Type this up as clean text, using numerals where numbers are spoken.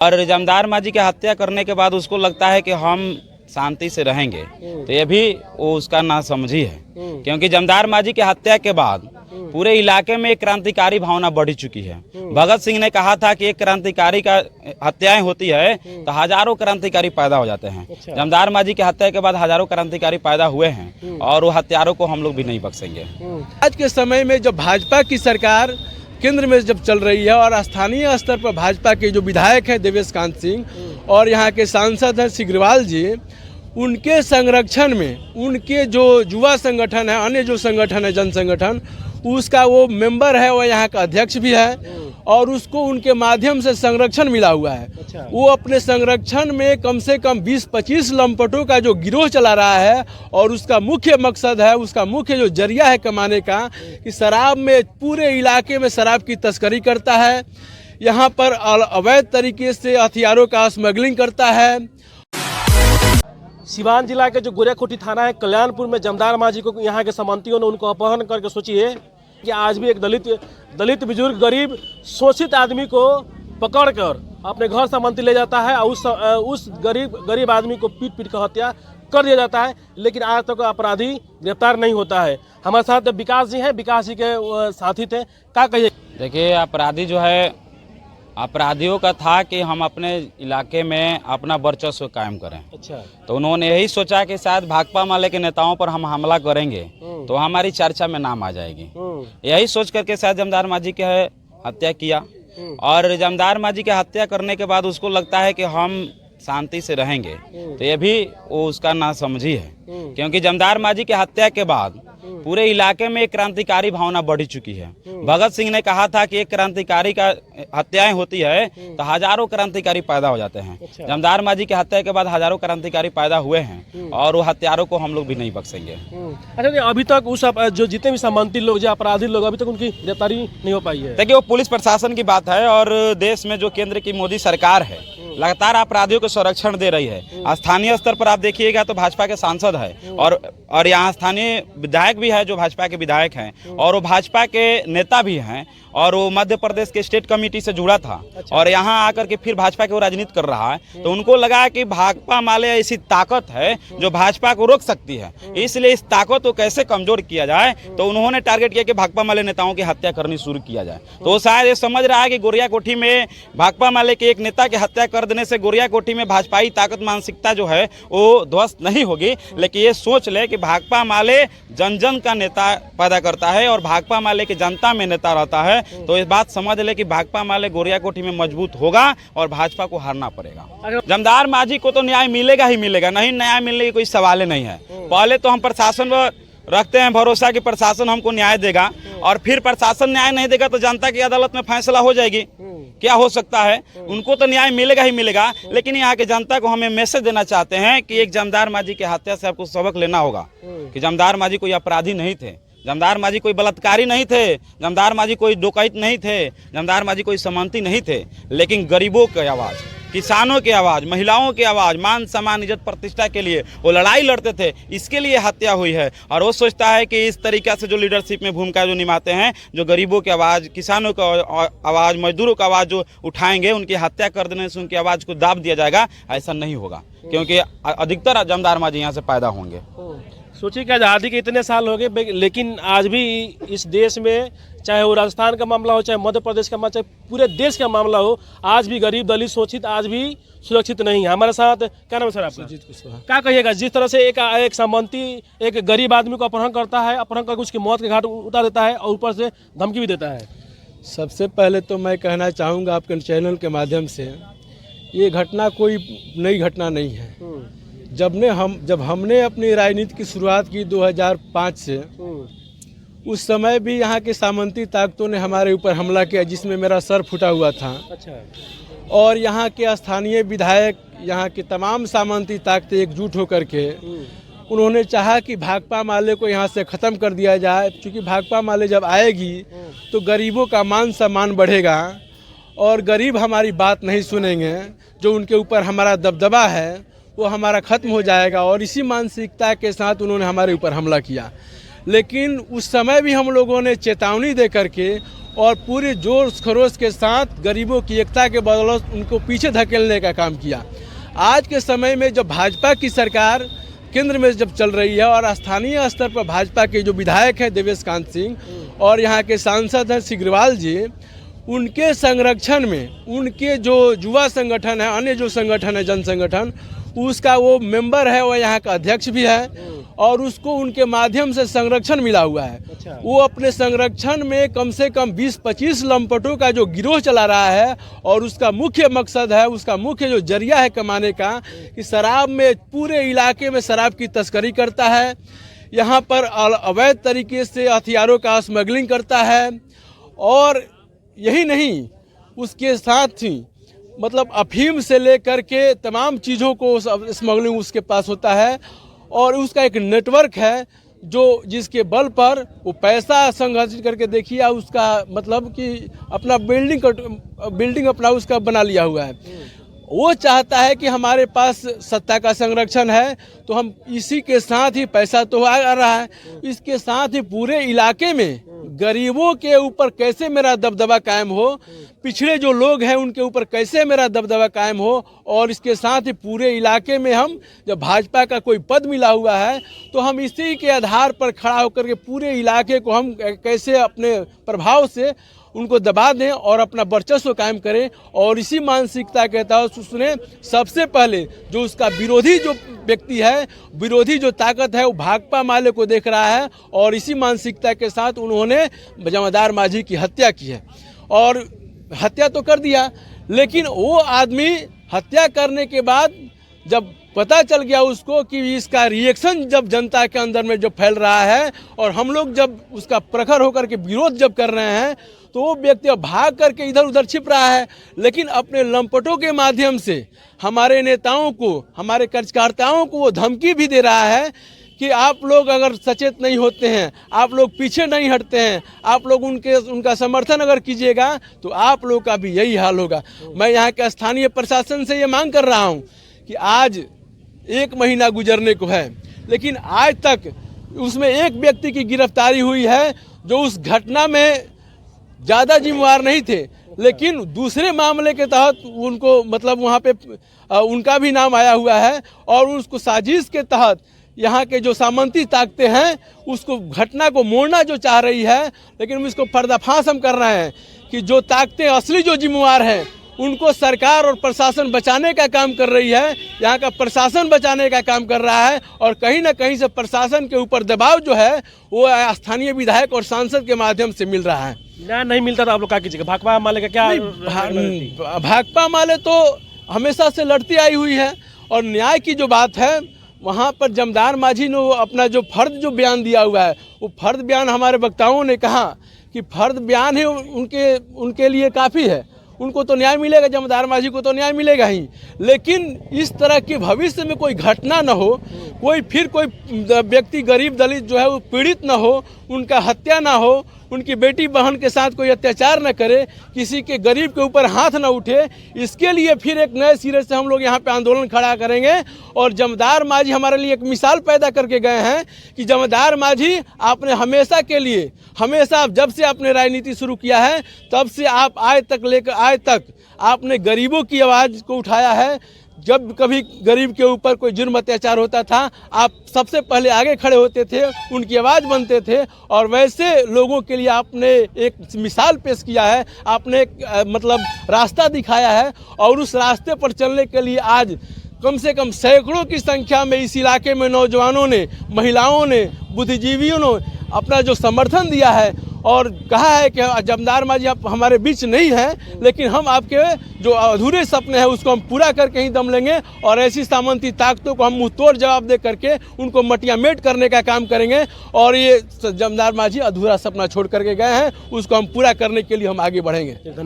और जमदार मांझी की हत्या करने के बाद उसको लगता है कि हम शांति से रहेंगे, तो ये भी वो उसका नासमझी है। क्योंकि जमदार मांझी की हत्या के बाद पूरे इलाके में एक क्रांतिकारी भावना बढ़ चुकी है। भगत सिंह ने कहा था कि एक क्रांतिकारी का हत्याएं होती है तो हजारों क्रांतिकारी पैदा हो जाते हैं। जमदार मांझी की हत्या के बाद हजारों क्रांतिकारी पैदा हुए हैं और वो हत्यारों को हम लोग भी नहीं बख्शेंगे। आज के समय में जब भाजपा की सरकार केंद्र में जब चल रही है और स्थानीय स्तर पर भाजपा के जो विधायक हैं देवेश कांत सिंह और यहाँ के सांसद हैं सिग्रीवाल जी, उनके संरक्षण में उनके जो युवा संगठन है, अन्य जो संगठन है जन संगठन, उसका वो मेंबर है, वो यहाँ का अध्यक्ष भी है और उसको उनके माध्यम से संरक्षण मिला हुआ है। वो अपने संरक्षण में कम से कम 20-25 लंपटों का जो गिरोह चला रहा है और उसका मुख्य मकसद है, उसका मुख्य जो जरिया है कमाने का, कि शराब में पूरे इलाके में शराब की तस्करी करता है, यहाँ पर अवैध तरीके से हथियारों का स्मगलिंग करता है। सिवान जिला के जो गोरियाकोठी थाना है कल्याणपुर में जमदार मांझी को यहाँ के सामंतियों ने उनको अपहरण करके, सोचिए कि आज भी एक दलित बुजुर्ग गरीब शोषित आदमी को पकड़कर अपने घर सामंती ले जाता है और उस गरीब आदमी को पीट कर हत्या कर दिया जाता है, लेकिन आज तक अपराधी गिरफ्तार नहीं होता है। हमारे साथ विकास जी हैं, विकास जी के साथी थे। क्या कहिए? देखिए, अपराधी जो है, अपराधियों का था कि हम अपने इलाके में अपना वर्चस्व कायम करें। अच्छा। तो उन्होंने यही सोचा कि शायद भाकपा माले के नेताओं पर हम हमला करेंगे तो हमारी चर्चा में नाम आ जाएगी। यही सोच करके शायद जमदार मांझी की हत्या किया और जमदार मांझी की हत्या करने के बाद उसको लगता है कि हम शांति से रहेंगे, तो ये भी वो उसका नासमझी है। क्योंकि जमदार मांझी की हत्या के बाद पूरे इलाके में एक क्रांतिकारी भावना बढ़ चुकी है। भगत सिंह ने कहा था कि एक क्रांतिकारी का हत्याएं होती है तो हजारों क्रांतिकारी पैदा हो जाते हैं। जमदार मांझी की हत्या के बाद हजारों क्रांतिकारी पैदा हुए हैं और वो हत्यारों को हम लोग भी नहीं बख्शेंगे। अच्छा, अभी तक उस जो जितने भी सामंती लोग, जो अपराधी लोग, अभी तक उनकी गिरफ्तारी नहीं हो पाई है। देखिए, वो पुलिस प्रशासन की बात है और देश में जो केंद्र की मोदी सरकार है लगातार अपराधियों को संरक्षण दे रही है। स्थानीय स्तर पर आप देखिएगा तो भाजपा के सांसद है और यहाँ स्थानीय विधायक भी है जो भाजपा के विधायक हैं और वो भाजपा के नेता भी हैं और वो मध्य प्रदेश के स्टेट कमेटी से जुड़ा था। और यहाँ आकर के फिर भाजपा की वो राजनीति कर रहा है। तो उनको लगा कि भाकपा माले ऐसी ताकत है जो भाजपा को रोक सकती है, इसलिए इस ताकत को कैसे कमजोर किया जाए, तो उन्होंने टारगेट किया कि भाकपा माले नेताओं की हत्या करनी शुरू किया जाए। तो शायद ये समझ रहा है कि गोरियाकोठी में भाकपा माले के एक नेता की हत्या कर देने से गोरियाकोठी में भाजपाई ताकत मानसिकता जो है वो ध्वस्त नहीं होगी, लेकिन ये सोच ले कि भाकपा माले जन जन का नेता पैदा करता है और भाकपा माले की जनता में नेता रहता है। तो इस बात समझ ले कि भाकपा माले गोरियाकोठी में मजबूत होगा और भाजपा को हारना पड़ेगा। जमदार मांझी को तो न्याय मिलेगा ही मिलेगा, नहीं न्याय मिलने की कोई सवाल नहीं है। पहले तो हम प्रशासन पर रखते हैं भरोसा कि प्रशासन हमको न्याय देगा और फिर प्रशासन न्याय नहीं देगा तो जनता की अदालत में फैसला हो जाएगी। क्या हो सकता है, उनको तो न्याय मिलेगा ही मिलेगा, लेकिन यहाँ की जनता को हमें मैसेज देना चाहते हैं कि एक जमदार मांझी की हत्या से आपको सबक लेना होगा कि जमदार मांझी कोई अपराधी नहीं थे, जमदार मांझी कोई बलात्कारी नहीं थे, जमदार मांझी कोई डकैत नहीं थे, जमदार मांझी कोई सामंती नहीं थे, लेकिन गरीबों की आवाज़, किसानों की आवाज़, महिलाओं की आवाज़, मान सम्मान इज्जत प्रतिष्ठा के लिए वो लड़ाई लड़ते थे, इसके लिए हत्या हुई है। और वो सोचता है कि इस तरीक़ा से जो लीडरशिप में भूमिका जो निभाते हैं, जो गरीबों की आवाज़, किसानों की आवाज़, मजदूरों की आवाज़ जो उठाएंगे, उनकी हत्या कर देने से उनकी आवाज़ को दाब दिया जाएगा। ऐसा नहीं होगा क्योंकि अधिकतर जमदार मांझी यहाँ से पैदा होंगे। सोचिए कि आज़ादी के इतने साल हो गए, लेकिन आज भी इस देश में, चाहे वो राजस्थान का मामला हो, चाहे मध्य प्रदेश का मामला, चाहे पूरे देश का मामला हो, आज भी गरीब दलित शोषित आज भी सुरक्षित नहीं है। हमारे साथ क्या नाम है सर आपका? क्या कहिएगा, जिस तरह से एक सामंती एक गरीब आदमी को अपहरण करता है, अपहरण करके उसकी मौत के घाट उतार देता है और ऊपर से धमकी भी देता है। सबसे पहले तो मैं कहना चाहूँगा आपके चैनल के माध्यम से, ये घटना कोई नई घटना नहीं है। जब हमने अपनी राजनीति की शुरुआत की 2005 से, उस समय भी यहाँ के सामंती ताकतों ने हमारे ऊपर हमला किया जिसमें मेरा सर फूटा हुआ था। अच्छा। और यहाँ के स्थानीय विधायक, यहाँ के तमाम सामंती ताकतें एकजुट होकर के उन्होंने चाहा कि भाकपा माले को यहाँ से ख़त्म कर दिया जाए, क्योंकि भाकपा माले जब आएगी तो गरीबों का मान सम्मान बढ़ेगा और गरीब हमारी बात नहीं सुनेंगे, जो उनके ऊपर हमारा दबदबा है वो हमारा ख़त्म हो जाएगा। और इसी मानसिकता के साथ उन्होंने हमारे ऊपर हमला किया। लेकिन उस समय भी हम लोगों ने चेतावनी दे करके और पूरे जोर खरोश के साथ गरीबों की एकता के बदौलत उनको पीछे धकेलने का काम किया। आज के समय में जब भाजपा की सरकार केंद्र में जब चल रही है और स्थानीय स्तर पर भाजपा के जो विधायक हैं देवेश कांत सिंह और यहाँ के सांसद हैं सिग्रीवाल जी, उनके संरक्षण में उनके जो युवा संगठन है, अन्य जो संगठन है, जन संगठन, उसका वो मेंबर है, वो यहाँ का अध्यक्ष भी है और उसको उनके माध्यम से संरक्षण मिला हुआ है। अच्छा। वो अपने संरक्षण में कम से कम 20-25 लंपटों का जो गिरोह चला रहा है और उसका मुख्य मकसद है, उसका मुख्य जो जरिया है कमाने का, कि शराब में पूरे इलाके में शराब की तस्करी करता है, यहाँ पर अवैध तरीके से हथियारों का स्मगलिंग करता है और यही नहीं, उसके साथ ही मतलब अफीम से लेकर के तमाम चीज़ों को स्मगलिंग उसके पास होता है और उसका एक नेटवर्क है जो जिसके बल पर वो पैसा संग्रहित करके देखिए उसका मतलब कि अपना बिल्डिंग अपना उसका बना लिया हुआ है। वो चाहता है कि हमारे पास सत्ता का संरक्षण है तो हम इसी के साथ ही पैसा तो आ रहा है, इसके साथ ही पूरे इलाके में गरीबों के ऊपर कैसे मेरा दबदबा कायम हो, पिछड़े जो लोग हैं उनके ऊपर कैसे मेरा दबदबा कायम हो, और इसके साथ ही पूरे इलाके में हम जब भाजपा का कोई पद मिला हुआ है तो हम इसी के आधार पर खड़ा होकर के पूरे इलाके को हम कैसे अपने प्रभाव से उनको दबा दें और अपना वर्चस्व कायम करें। और इसी मानसिकता के तहत उसने सबसे पहले जो उसका विरोधी जो व्यक्ति है, विरोधी जो ताकत है, वो भाकपा माले को देख रहा है और इसी मानसिकता के साथ उन्होंने जमादार माझी की हत्या की है। और हत्या तो कर दिया, लेकिन वो आदमी हत्या करने के बाद जब पता चल गया उसको कि इसका रिएक्शन जब जनता के अंदर में जो फैल रहा है और हम लोग जब उसका प्रखर होकर के विरोध जब कर रहे हैं तो वो व्यक्ति भाग करके इधर उधर छिप रहा है, लेकिन अपने लंपटों के माध्यम से हमारे नेताओं को, हमारे कार्यकर्ताओं को वो धमकी भी दे रहा है कि आप लोग अगर सचेत नहीं होते हैं, आप लोग पीछे नहीं हटते हैं, आप लोग उनका समर्थन अगर कीजिएगा तो आप लोग का भी यही हाल होगा। मैं यहाँ के स्थानीय प्रशासन से ये मांग कर रहा हूँ कि आज 1 महीना गुजरने को है, लेकिन आज तक उसमें एक व्यक्ति की गिरफ्तारी हुई है जो उस घटना में ज़्यादा जिम्मेवार नहीं थे, लेकिन दूसरे मामले के तहत उनको मतलब वहाँ पे उनका भी नाम आया हुआ है और उसको साजिश के तहत यहाँ के जो सामंती ताकतें हैं उसको घटना को मोड़ना जो चाह रही है, लेकिन इसको पर्दाफाश हम कर रहे हैं कि जो ताकतें असली जो जिम्मेवार हैं उनको सरकार और प्रशासन बचाने का काम कर रही है, यहाँ का प्रशासन बचाने का काम कर रहा है और कहीं ना कहीं से प्रशासन के ऊपर दबाव जो है वो स्थानीय विधायक और सांसद के माध्यम से मिल रहा है। न्याय नहीं मिलता तो आप लोग क्या कीजिएगा? भाकपा माले का क्या? भाकपा माले तो हमेशा से लड़ती आई हुई है और न्याय की जो बात है वहाँ पर जमदार माझी ने अपना जो फर्द जो बयान दिया हुआ है, वो फर्द बयान हमारे वक्ताओं ने कहा कि फर्द बयान है उनके लिए काफ़ी है, उनको तो न्याय मिलेगा, जमदार माझी को तो न्याय मिलेगा ही, लेकिन इस तरह के भविष्य में कोई घटना न हो, कोई व्यक्ति गरीब दलित जो है वो पीड़ित न हो, उनका हत्या ना हो, उनकी बेटी बहन के साथ कोई अत्याचार न करे, किसी के गरीब के ऊपर हाथ न उठे, इसके लिए फिर एक नए सिरे से हम लोग यहाँ पे आंदोलन खड़ा करेंगे। और जमदार माझी हमारे लिए एक मिसाल पैदा करके गए हैं कि जमदार माझी आपने हमेशा के लिए, हमेशा जब से आपने राजनीति शुरू किया है तब से आप आज तक आपने गरीबों की आवाज़ को उठाया है। जब कभी गरीब के ऊपर कोई जुर्म अत्याचार होता था आप सबसे पहले आगे खड़े होते थे, उनकी आवाज़ बनते थे और वैसे लोगों के लिए आपने एक मिसाल पेश किया है, आपने एक मतलब रास्ता दिखाया है और उस रास्ते पर चलने के लिए आज कम से कम सैकड़ों की संख्या में इस इलाके में नौजवानों ने, महिलाओं ने, बुद्धिजीवियों ने अपना जो समर्थन दिया है और कहा है कि जमदार माझी आप हमारे बीच नहीं हैं, लेकिन हम आपके जो अधूरे सपने हैं उसको हम पूरा करके ही दम लेंगे और ऐसी सामंती ताकतों को हम मुँह तोड़ जवाब दे करके उनको मटियामेट करने का काम करेंगे। और ये जमदार माझी अधूरा सपना छोड़ करके गए हैं, उसको हम पूरा करने के लिए हम आगे बढ़ेंगे। धन्यवाद।